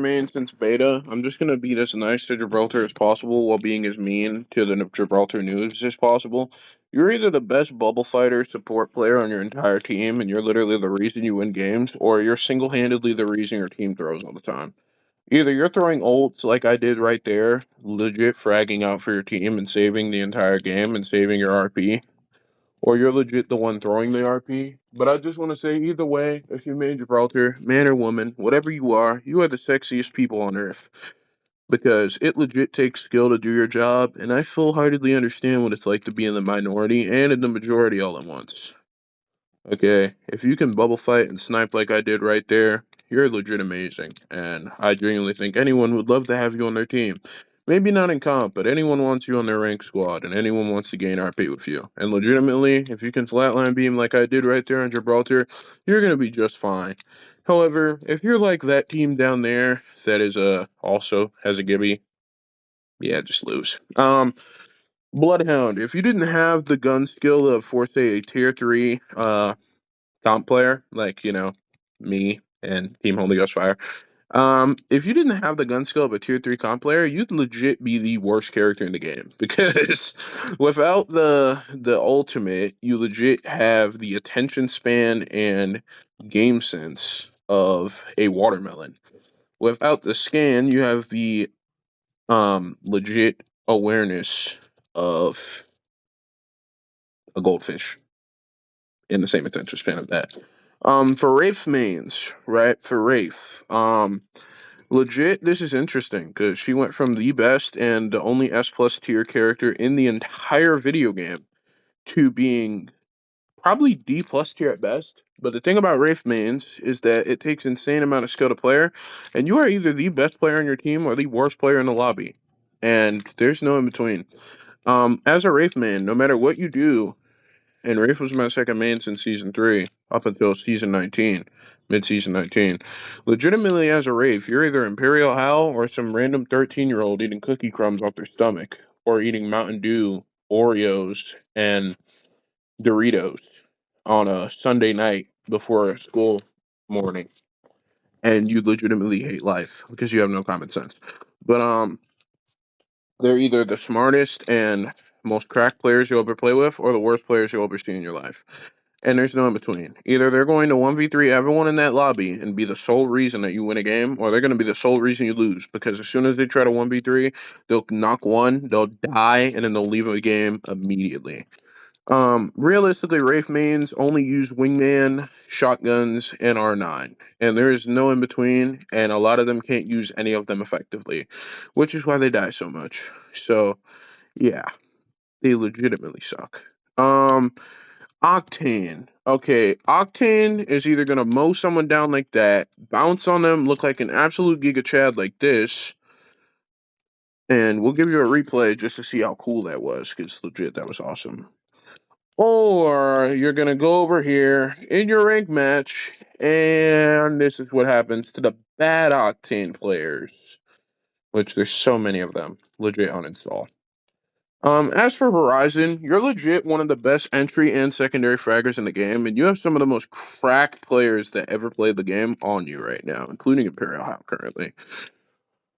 main since beta. I'm just gonna be as nice to Gibraltar as possible while being as mean to the Gibraltar news as possible. You're either the best bubble fighter support player on your entire team, and you're literally the reason you win games, or you're single-handedly the reason your team throws all the time. Either you're throwing ults like I did right there, legit fragging out for your team and saving the entire game and saving your RP, or you're legit the one throwing the RP. But I just want to say, either way, if you made Gibraltar, man or woman, whatever you are the sexiest people on earth. Because it legit takes skill to do your job, and I full heartedly understand what it's like to be in the minority and in the majority all at once. Okay, if you can bubble fight and snipe like I did right there, you're legit amazing, and I genuinely think anyone would love to have you on their team. Maybe not in comp, but anyone wants you on their rank squad, and anyone wants to gain RP with you. And legitimately, if you can flatline beam like I did right there on Gibraltar, you're gonna be just fine. However, if you're like that team down there that is also has a Gibby, yeah, just lose. Bloodhound, if you didn't have the gun skill of force a tier 3 comp player, like, me and Team Holy Ghost Fire. If you didn't have the gun skill of a tier 3 comp player, you'd legit be the worst character in the game. Because without the ultimate, you legit have the attention span and game sense of a watermelon. Without the scan, you have the legit awareness of a goldfish in the same attention span of that. For Wraith mains, right? For Wraith, legit, this is interesting because she went from the best and the only S plus tier character in the entire video game to being probably D plus tier at best. But the thing about Wraith mains is that it takes insane amount of skill to player, and you are either the best player on your team or the worst player in the lobby, and there's no in between. As a Wraith main, no matter what you do, and Rafe was my second main since season 3, up until season 19, mid-season 19. Legitimately, as a Rafe, you're either Imperial Hal or some random 13-year-old eating cookie crumbs off their stomach, or eating Mountain Dew, Oreos, and Doritos on a Sunday night before a school morning. And you legitimately hate life because you have no common sense. But they're either the smartest and most cracked players you'll ever play with, or the worst players you'll ever see in your life. And there's no in between. Either they're going to 1v3 everyone in that lobby and be the sole reason that you win a game, or they're going to be the sole reason you lose. Because as soon as they try to 1v3, they'll knock one, they'll die, and then they'll leave the game immediately. Realistically, Wraith mains only use wingman, shotguns, and R9, and there is no in between, and a lot of them can't use any of them effectively, which is why they die so much. So, yeah, they legitimately suck. Octane. Okay, Octane is either gonna mow someone down like that, bounce on them, look like an absolute Giga Chad like this, and we'll give you a replay just to see how cool that was, because legit, that was awesome. Or you're gonna go over here in your rank match, and this is what happens to the bad Octane players, which there's so many of them. Legit uninstall. As for Horizon, you're legit one of the best entry and secondary fraggers in the game, and you have some of the most cracked players that ever played the game on you right now, including Imperial Hal currently.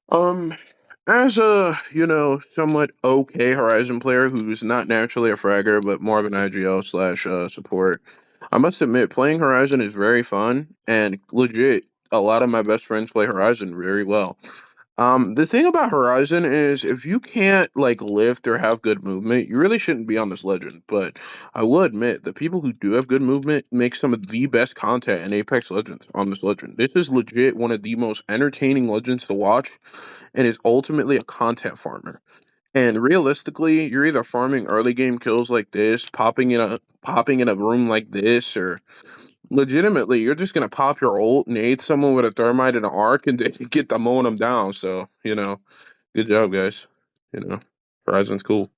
Um, as a, somewhat okay Horizon player who's not naturally a fragger, but more of an IGL slash support, I must admit, playing Horizon is very fun, and legit, a lot of my best friends play Horizon very well. The thing about Horizon is if you can't like lift or have good movement, you really shouldn't be on this legend. But I will admit the people who do have good movement make some of the best content in Apex Legends on this legend. This is legit one of the most entertaining legends to watch and is ultimately a content farmer. And realistically, you're either farming early game kills like this, popping in a room like this, or legitimately, you're just gonna pop your ult, nade someone with a thermite and an arc, and then get the mowing them down. So, good job, guys. You know, Horizon's cool.